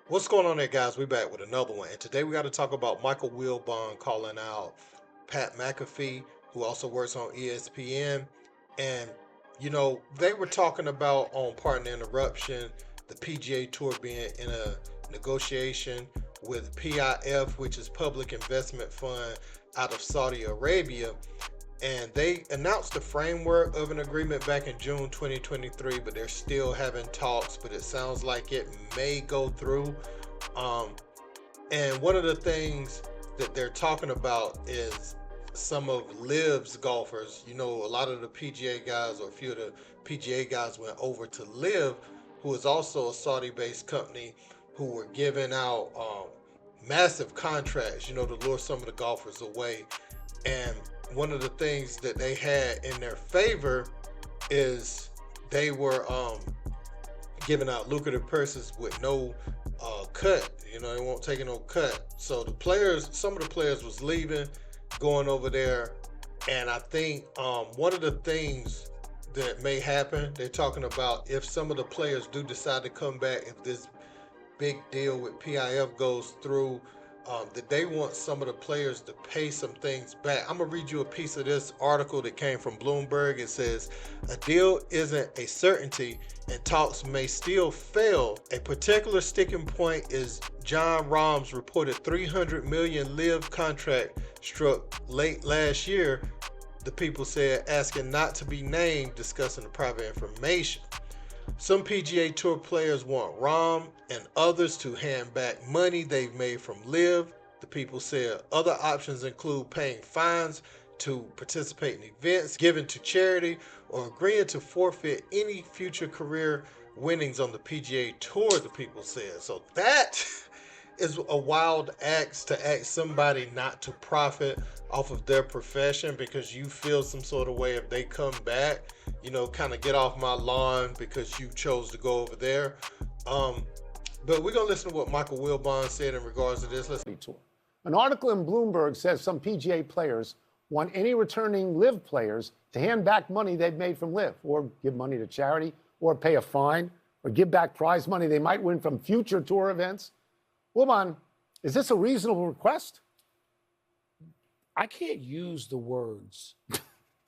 What's going on there, guys? We're back with another one. And today we got to talk about Michael Wilbon calling out Pat McAfee, who also works on ESPN. And, they were talking about, on Pardon the Interruption, the PGA Tour being in a negotiation with PIF, which is Public Investment Fund out of Saudi Arabia. And they announced the framework of an agreement back in June 2023, but they're still having talks, but it sounds like it may go through. Um, and one of the things that they're talking about is some of LIV's golfers. A lot of the PGA guys, or a few of the PGA guys, went over to LIV, who is also a Saudi-based company, who were giving out massive contracts, to lure some of the golfers away. And one of the things that they had in their favor is they were giving out lucrative purses with no cut. They won't take no cut. So some of the players was leaving, going over there. And I think one of the things that may happen, they're talking about, if some of the players do decide to come back, if this big deal with PIF goes through, that they want some of the players to pay some things back. I'm going to read you a piece of this article that came from Bloomberg. It says, a deal isn't a certainty and talks may still fail. A particular sticking point is John Rahm's reported $300 million LIV contract struck late last year, the people said, asking not to be named, discussing the private information. Some PGA Tour players want Rahm and others to hand back money they've made from LIV, the people said. Other options include paying fines to participate in events, giving to charity, or agreeing to forfeit any future career winnings on the PGA Tour, the people said. So that is a wild act, to ask somebody not to profit off of their profession because you feel some sort of way if they come back, kind of get off my lawn because you chose to go over there. But we're going to listen to what Michael Wilbon said in regards to this. An article in Bloomberg says some PGA players want any returning LIV players to hand back money they've made from LIV, or give money to charity, or pay a fine, or give back prize money they might win from future tour events. Wilbon, is this a reasonable request? I can't use the words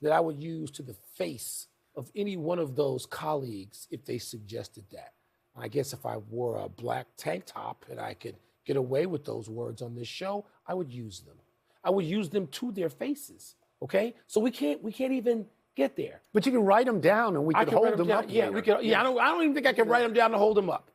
that I would use to the face of any one of those colleagues if they suggested that. I guess if I wore a black tank top and I could get away with those words on this show, I would use them. I would use them to their faces, okay? So we can't even get there. But you can write them down and we can hold them up. Yeah, we can. Yeah, I don't even think I can write them down to hold them up.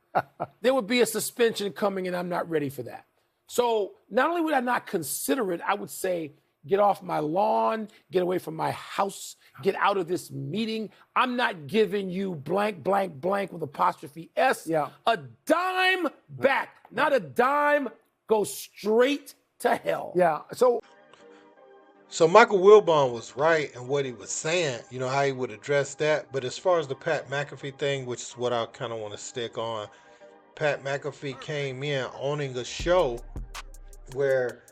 There would be a suspension coming, and I'm not ready for that. So not only would I not consider it, I would say, get off my lawn, get away from my house, get out of this meeting. I'm not giving you blank, blank, blank with apostrophe S. Yeah. A dime back, not a dime, go straight to hell. Yeah, So Michael Wilbon was right in what he was saying, how he would address that. But as far as the Pat McAfee thing, which is what I kind of want to stick on, Pat McAfee came in owning a show where,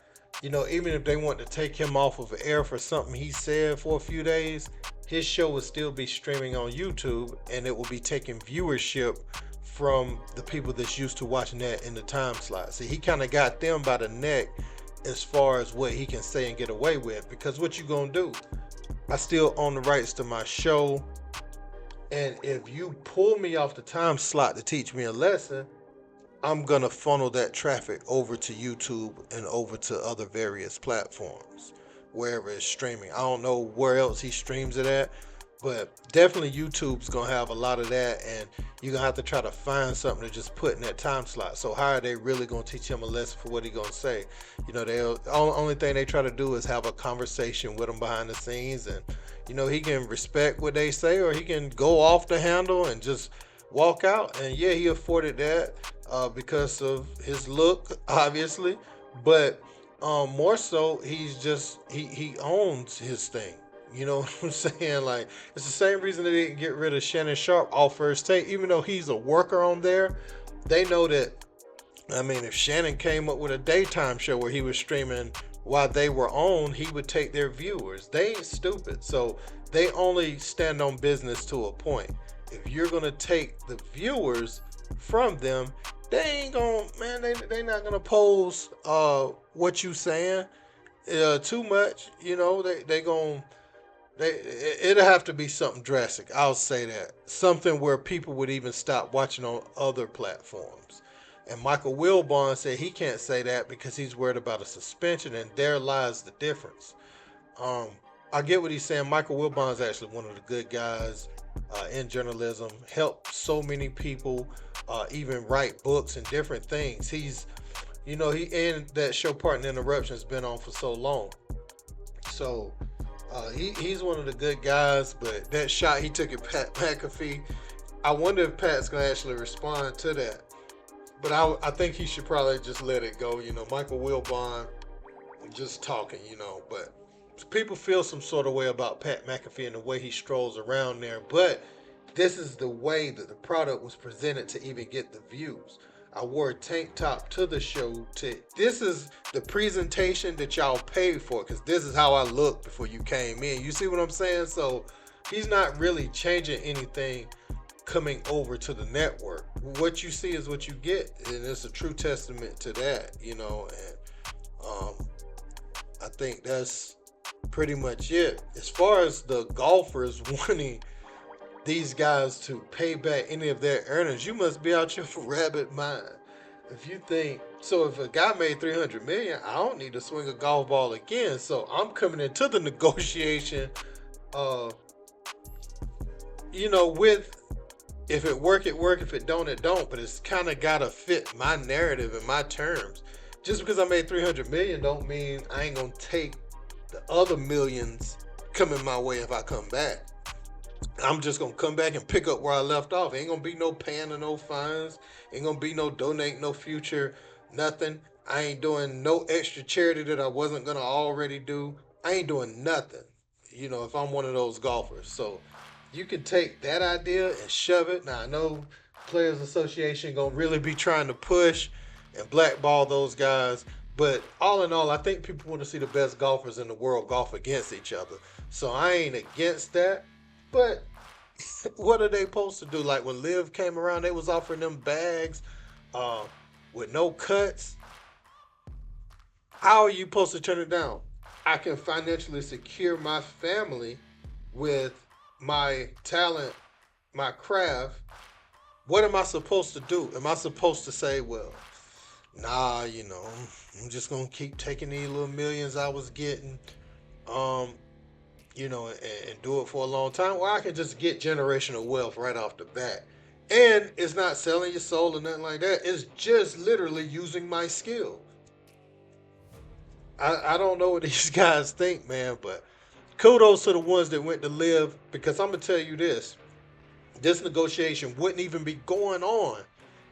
even if they want to take him off of air for something he said for a few days, his show would still be streaming on YouTube, and it will be taking viewership from the people that's used to watching that in the time slot. See, he kind of got them by the neck as far as what he can say and get away with, because what you gonna do? I still own the rights to my show, and if you pull me off the time slot to teach me a lesson, I'm gonna funnel that traffic over to YouTube and over to other various platforms, wherever it's streaming. I don't know where else he streams it at, but definitely YouTube's gonna have a lot of that, and you're gonna have to try to find something to just put in that time slot. So how are they really gonna teach him a lesson for what he gonna say? The only thing they try to do is have a conversation with him behind the scenes, and he can respect what they say, or he can go off the handle and just walk out. And yeah, he afforded that because of his look, obviously, but more so, he owns his thing. You know what I'm saying? Like, it's the same reason they didn't get rid of Shannon Sharp off First Take. Even though he's a worker on there, they know that, if Shannon came up with a daytime show where he was streaming while they were on, he would take their viewers. They ain't stupid. So they only stand on business to a point. If you're going to take the viewers from them, they ain't gonna, man, they not gonna pose what you saying too much. You know, they gonna it'll have to be something drastic. I'll say that. Something where people would even stop watching on other platforms. And Michael Wilbon said he can't say that because he's worried about a suspension, and there lies the difference. Um, I get what he's saying. Michael Wilbon is actually one of the good guys in journalism. Helped so many people, even write books and different things. He's, you know, he and that show Partner Interruption has been on for so long. So he's one of the good guys. But that shot he took at Pat McAfee, I wonder if Pat's gonna actually respond to that. But I think he should probably just let it go. You know, Michael Wilbon just talking. You know, but people feel some sort of way about Pat McAfee and the way he strolls around there. But this is the way that the product was presented to even get the views. I wore a tank top to the show. This is the presentation that y'all paid for, because this is how I looked before you came in. You see what I'm saying? So he's not really changing anything coming over to the network. What you see is what you get, and it's a true testament to that. You know, and I think that's pretty much it. As far as the golfers wanting these guys to pay back any of their earnings, you must be out your rabbit mind. If you think so, if a guy made $300 million, I don't need to swing a golf ball again. So I'm coming into the negotiation, you know, with, if it work, it work. If it don't, it don't. But it's kind of gotta fit my narrative and my terms. Just because I made $300 million don't mean I ain't gonna take the other millions coming my way if I come back. I'm just gonna come back and pick up where I left off. Ain't gonna be no paying of no fines. Ain't gonna be no donate, no future, nothing. I ain't doing no extra charity that I wasn't gonna already do. I ain't doing nothing, you know, if I'm one of those golfers. So you can take that idea and shove it. Now I know Players Association gonna really be trying to push and blackball those guys. But all in all, I think people want to see the best golfers in the world golf against each other. So I ain't against that. But what are they supposed to do? Like when LIV came around, they was offering them bags with no cuts. How are you supposed to turn it down? I can financially secure my family with my talent, my craft. What am I supposed to do? Am I supposed to say, well, nah, you know, I'm just going to keep taking these little millions I was getting, you know, and do it for a long time? Or I can just get generational wealth right off the bat. And it's not selling your soul or nothing like that. It's just literally using my skill. I don't know what these guys think, man, but kudos to the ones that went to LIV, because I'm going to tell you this. This negotiation wouldn't even be going on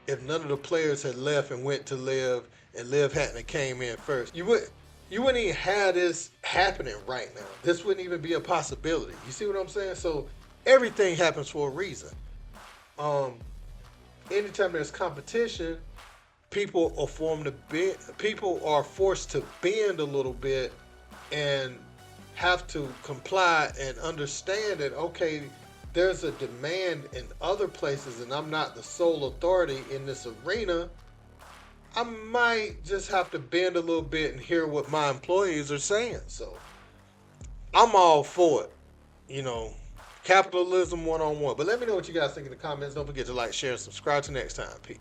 if none of the players had left and went to LIV and LIV hadn't came in first. You wouldn't even have this happening right now. This wouldn't even be a possibility. You see what I'm saying? So everything happens for a reason. Anytime there's competition, people are forced to bend a little bit and have to comply and understand that, okay, there's a demand in other places and I'm not the sole authority in this arena. I might just have to bend a little bit and hear what my employees are saying. So I'm all for it. You know, capitalism 101. But let me know what you guys think in the comments. Don't forget to like, share, and subscribe. Till next time. Peace.